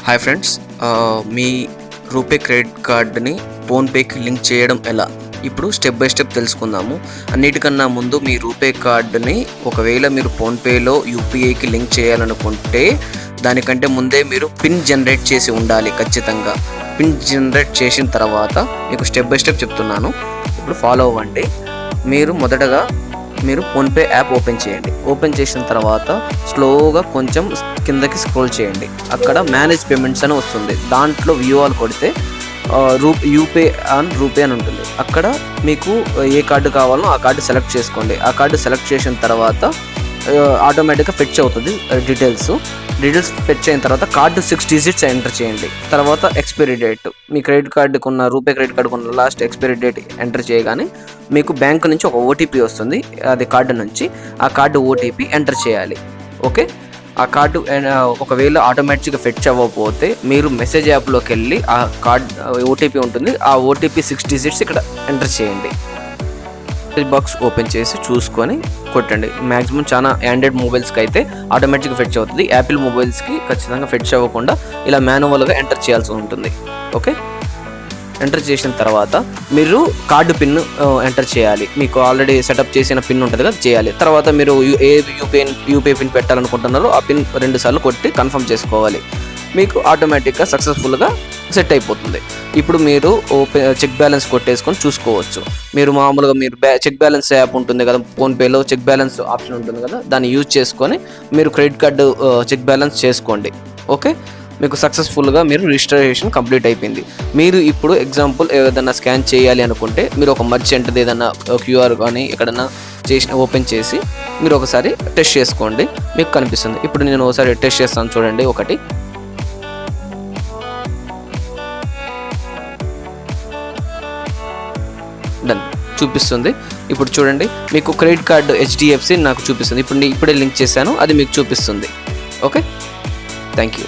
Hi friends, మీ RuPay credit కార్డ్ని ఫోన్పేకి link చేయడం ఎలా ఇప్పుడు స్టెప్ బై స్టెప్ తెలుసుకుందాము. అన్నిటికన్నా ముందు మీ రూపే కార్డుని ఒకవేళ మీరు ఫోన్పేలో యూపీఐకి లింక్ చేయాలనుకుంటే దానికంటే ముందే మీరు పిన్ జనరేట్ చేసి ఉండాలి. ఖచ్చితంగా పిన్ జనరేట్ చేసిన తర్వాత మీకు స్టెప్ బై స్టెప్ చెప్తున్నాను, ఇప్పుడు ఫాలో అవ్వండి. మొదటగా మీరు ఫోన్పే యాప్ ఓపెన్ చేయండి. ఓపెన్ చేసిన తర్వాత స్లోగా కొంచెం కిందకి స్క్రోల్ చేయండి. అక్కడ మేనేజ్ పేమెంట్స్ అని వస్తుంది. దాంట్లో వ్యూ ఆల్ కొడితే యూపే రూపే అని ఉంటుంది. అక్కడ మీకు ఏ కార్డు కావాలో ఆ కార్డు సెలెక్ట్ చేసుకోండి. ఆ కార్డు సెలెక్ట్ చేసిన తర్వాత ఆటోమేటిక్గా ఫెచ్ అవుతుంది డీటెయిల్స్ ఫెచ్ అయిన తర్వాత కార్డు 6 digits ఎంటర్ చేయండి. తర్వాత ఎక్స్పైరీ డేట్, మీ క్రెడిట్ కార్డుకు ఉన్న రూపే క్రెడిట్ కార్డుకు ఉన్న లాస్ట్ ఎక్స్పైరీ డేట్ ఎంటర్ చేయగానే మీకు బ్యాంక్ నుంచి ఒక ఓటీపీ వస్తుంది. అది కార్డు నుంచి ఆ కార్డు ఓటీపీ ఎంటర్ చేయాలి. ఓకే, ఆ కార్డు ఒకవేళ ఆటోమేటిక్గా ఫెచ్ అవ్వకపోతే మీరు మెసేజ్ యాప్లోకి వెళ్ళి ఆ కార్డ్ ఓటీపీ ఉంటుంది, ఆ ఓటీపీ 6 digits ఇక్కడ ఎంటర్ చేయండి. బాక్స్ ఓపెన్ చేసి చూసుకొని కొట్టండి. మ్యాక్సిమం చాలా ఆండ్రాయిడ్ మొబైల్స్కి అయితే ఆటోమేటిక్గా ఫెచ్ అవుతుంది. యాపిల్ మొబైల్స్కి ఖచ్చితంగా ఫెచ్ అవ్వకుండా ఇలా మాన్యువల్గా ఎంటర్ చేయాల్సి ఉంటుంది. ఓకే, ఎంటర్ చేసిన తర్వాత మీరు కార్డు పిన్ ఎంటర్ చేయాలి. మీకు ఆల్రెడీ సెటప్ చేసిన పిన్ ఉంటుంది కదా, చేయాలి. తర్వాత మీరు ఏ యూపీఐ పిన్ పెట్టాలనుకుంటున్నారో ఆ పిన్ 2 సార్లు కొట్టి కన్ఫర్మ్ చేసుకోవాలి. మీకు ఆటోమేటిక్గా సక్సెస్ఫుల్గా సెట్ అయిపోతుంది. ఇప్పుడు మీరు చెక్ బ్యాలెన్స్ కొట్టేసుకొని చూసుకోవచ్చు. మీరు మామూలుగా చెక్ బ్యాలెన్స్ యాప్ ఉంటుంది కదా, ఫోన్పేలో చెక్ బ్యాలెన్స్ ఆప్షన్ ఉంటుంది కదా, దాన్ని యూజ్ చేసుకొని మీరు క్రెడిట్ కార్డు చెక్ బ్యాలెన్స్ చేసుకోండి. ఓకే, మీకు సక్సెస్ఫుల్గా మీరు రిజిస్ట్రేషన్ కంప్లీట్ అయిపోయింది. మీరు ఇప్పుడు ఎగ్జాంపుల్ ఏదైనా స్కాన్ చేయాలి అనుకుంటే మీరు ఒక మర్చెంట్ది ఏదైనా క్యూఆర్ కానీ ఎక్కడైనా ఓపెన్ చేసి మీరు ఒకసారి టెస్ట్ చేసుకోండి, మీకు కనిపిస్తుంది. ఇప్పుడు నేను ఒకసారి టెస్ట్ చేస్తాను, చూడండి. ఒకటి డన్ చూపిస్తుంది. ఇప్పుడు చూడండి, మీకు క్రెడిట్ కార్డు హెచ్డిఎఫ్సి నాకు చూపిస్తుంది. ఇప్పుడే లింక్ చేశాను, అది మీకు చూపిస్తుంది. Okay, thank you.